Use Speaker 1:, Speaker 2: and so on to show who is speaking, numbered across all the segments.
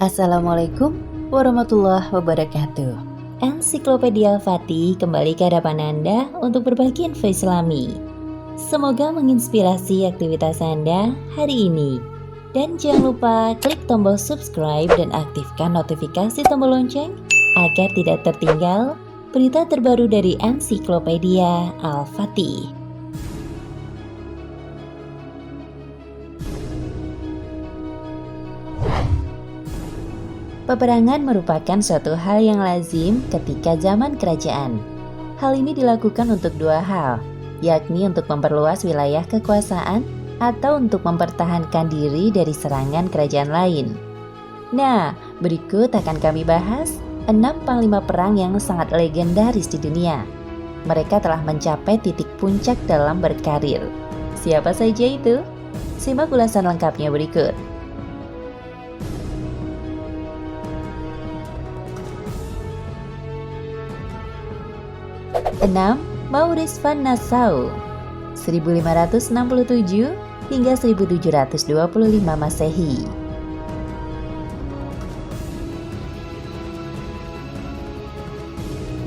Speaker 1: Assalamualaikum warahmatullahi wabarakatuh. Ensiklopedia Al-Fatih kembali ke hadapan Anda untuk berbagi info Islami. Semoga menginspirasi aktivitas Anda hari ini. Dan jangan lupa klik tombol subscribe dan aktifkan notifikasi tombol lonceng agar tidak tertinggal berita terbaru dari Ensiklopedia Al-Fatih. Peperangan merupakan suatu hal yang lazim ketika zaman kerajaan. Hal ini dilakukan untuk dua hal, yakni untuk memperluas wilayah kekuasaan atau untuk mempertahankan diri dari serangan kerajaan lain. Nah, berikut akan kami bahas 6 panglima perang yang sangat legendaris di dunia. Mereka telah mencapai titik puncak dalam berkarir. Siapa saja itu? Simak ulasan lengkapnya berikut. 6. Maurice van Nassau 1567 hingga 1725 Masehi.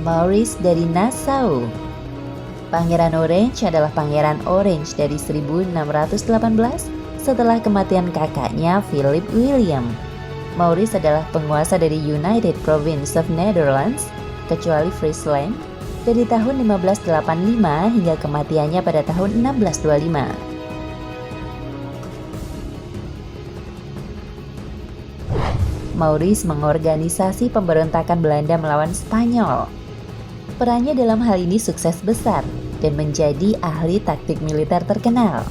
Speaker 1: Maurice dari Nassau. Pangeran Orange adalah Pangeran Orange dari 1618 setelah kematian kakaknya Philip William. Maurice adalah penguasa dari United Province of Netherlands, kecuali Friesland, dari tahun 1585 hingga kematiannya pada tahun 1625. Maurice mengorganisasi pemberontakan Belanda melawan Spanyol. Perannya dalam hal ini sukses besar dan menjadi ahli taktik militer terkenal.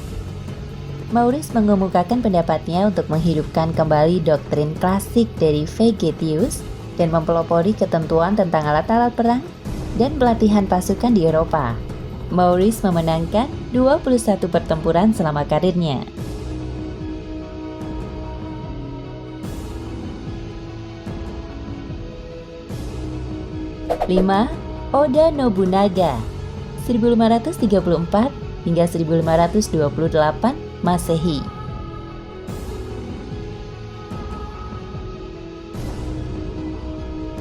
Speaker 1: Maurice mengemukakan pendapatnya untuk menghidupkan kembali doktrin klasik dari Vegetius dan mempelopori ketentuan tentang alat-alat perang dan pelatihan pasukan di Eropa. Maurice memenangkan 21 pertempuran selama karirnya. 5. Oda Nobunaga 1534 hingga 1528 Masehi.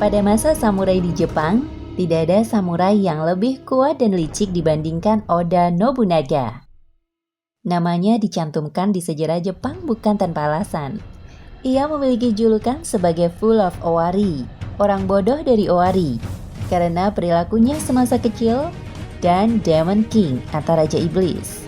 Speaker 1: Pada masa samurai di Jepang, tidak ada samurai yang lebih kuat dan licik dibandingkan Oda Nobunaga. Namanya dicantumkan di sejarah Jepang bukan tanpa alasan. Ia memiliki julukan sebagai Fool of Owari, orang bodoh dari Owari, karena perilakunya semasa kecil, dan Demon King atau Raja Iblis.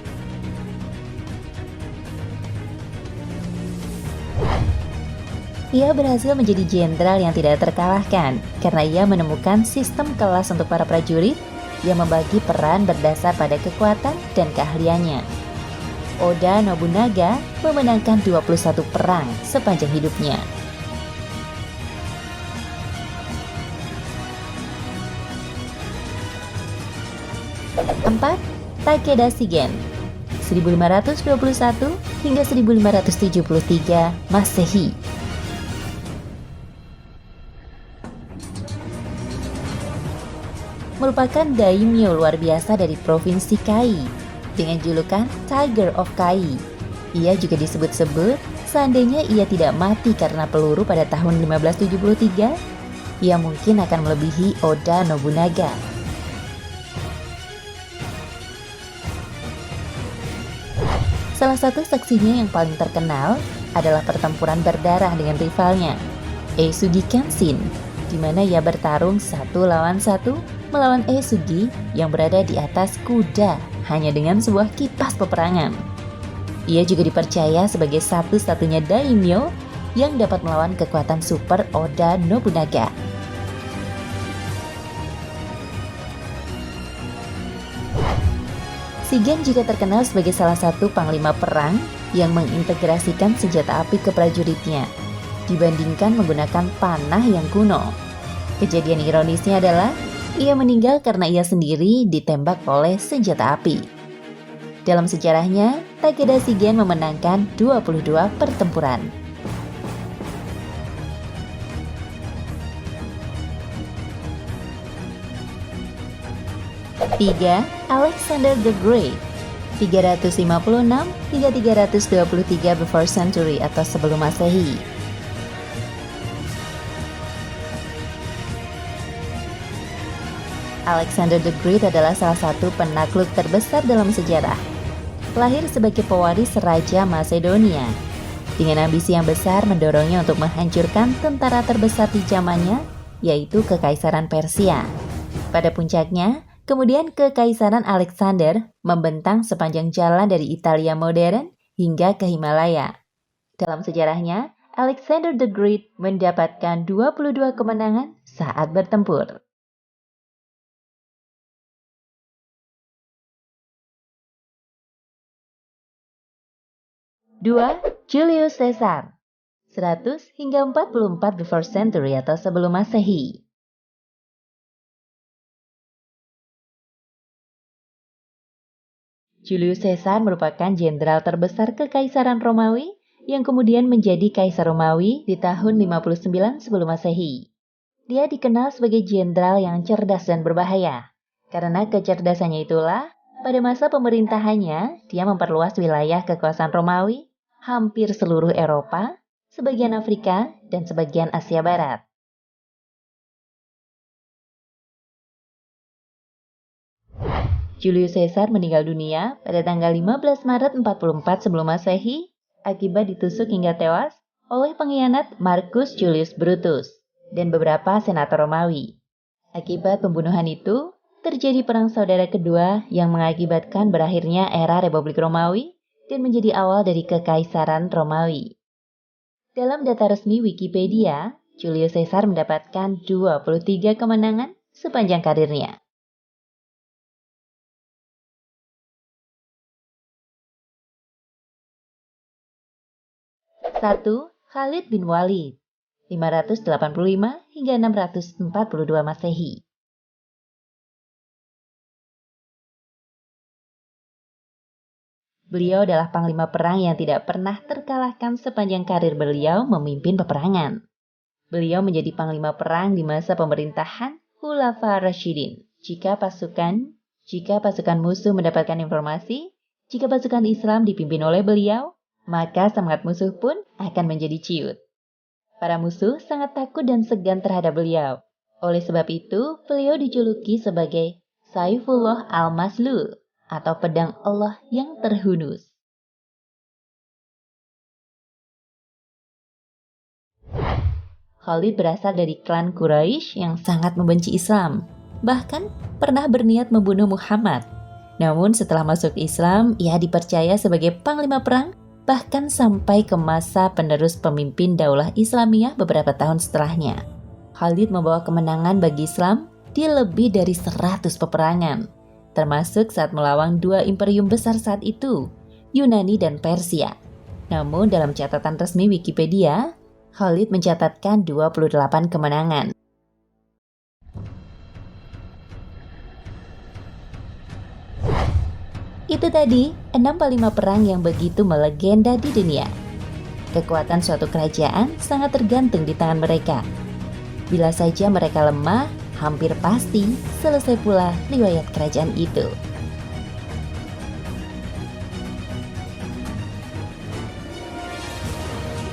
Speaker 1: Ia berhasil menjadi jenderal yang tidak terkalahkan karena ia menemukan sistem kelas untuk para prajurit yang membagi peran berdasar pada kekuatan dan keahliannya. Oda Nobunaga memenangkan 21 perang sepanjang hidupnya. 4. Takeda Shigen 1521 hingga 1573 Masehi. Merupakan daimyo luar biasa dari Provinsi Kai dengan julukan Tiger of Kai. Ia juga disebut-sebut seandainya ia tidak mati karena peluru pada tahun 1573, ia mungkin akan melebihi Oda Nobunaga. Salah satu saksinya yang paling terkenal adalah pertempuran berdarah dengan rivalnya, Eisugi Kenshin, di mana ia bertarung 1 lawan 1 melawan Eisugi yang berada di atas kuda hanya dengan sebuah kipas peperangan. Ia juga dipercaya sebagai satu-satunya daimyo yang dapat melawan kekuatan super Oda Nobunaga. Shigen juga terkenal sebagai salah satu panglima perang yang mengintegrasikan senjata api ke prajuritnya dibandingkan menggunakan panah yang kuno. Kejadian ironisnya adalah ia meninggal karena ia sendiri ditembak oleh senjata api. Dalam sejarahnya, Takeda Shigen memenangkan 22 pertempuran. 3. Alexander the Great 356 hingga 323 before century atau sebelum Masehi. Alexander the Great adalah salah satu penakluk terbesar dalam sejarah. Lahir sebagai pewaris Raja Macedonia. Dengan ambisi yang besar mendorongnya untuk menghancurkan tentara terbesar di zamannya, yaitu Kekaisaran Persia. Pada puncaknya, kemudian Kekaisaran Alexander membentang sepanjang jalan dari Italia modern hingga ke Himalaya. Dalam sejarahnya, Alexander the Great mendapatkan 22 kemenangan saat bertempur. 2. Julius Caesar 100 hingga 44 before century atau sebelum Masehi. Julius Caesar merupakan jenderal terbesar Kekaisaran Romawi yang kemudian menjadi Kaisar Romawi di tahun 59 sebelum Masehi. Dia dikenal sebagai jenderal yang cerdas dan berbahaya. Karena kecerdasannya itulah, pada masa pemerintahannya, dia memperluas wilayah kekuasaan Romawi, hampir seluruh Eropa, sebagian Afrika, dan sebagian Asia Barat. Julius Caesar meninggal dunia pada tanggal 15 Maret 44 sebelum Masehi akibat ditusuk hingga tewas oleh pengkhianat Marcus Julius Brutus dan beberapa senator Romawi. Akibat pembunuhan itu, terjadi perang saudara kedua yang mengakibatkan berakhirnya era Republik Romawi dan menjadi awal dari Kekaisaran Romawi. Dalam data resmi Wikipedia, Julius Caesar mendapatkan 23 kemenangan sepanjang karirnya. Satu, Khalid bin Walid 585 hingga 642 Masehi. Beliau adalah panglima perang yang tidak pernah terkalahkan sepanjang karir beliau memimpin peperangan. Beliau menjadi panglima perang di masa pemerintahan Khulafa Rasyidin. Jika pasukan musuh mendapatkan informasi, jika pasukan Islam dipimpin oleh beliau, maka semangat musuh pun akan menjadi ciut. Para musuh sangat takut dan segan terhadap beliau. Oleh sebab itu, beliau dijuluki sebagai Saifullah al-Maslul, atau pedang Allah yang terhunus. Khalid berasal dari klan Quraisy yang sangat membenci Islam, bahkan pernah berniat membunuh Muhammad. Namun setelah masuk Islam, ia dipercaya sebagai panglima perang, bahkan sampai ke masa penerus pemimpin Daulah Islamiyah beberapa tahun setelahnya. Khalid membawa kemenangan bagi Islam di lebih dari 100 peperangan, termasuk saat melawan dua imperium besar saat itu, Yunani dan Persia. Namun dalam catatan resmi Wikipedia, Khalid mencatatkan 28 kemenangan. Itu tadi 6 panglima perang yang begitu melegenda di dunia. Kekuatan suatu kerajaan sangat tergantung di tangan mereka. Bila saja mereka lemah, hampir pasti selesai pula riwayat kerajaan itu.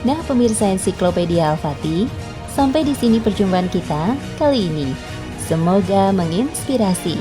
Speaker 1: Nah, pemirsa Ensiklopedia Al-Fatih, sampai di sini perjumpaan kita kali ini. Semoga menginspirasi.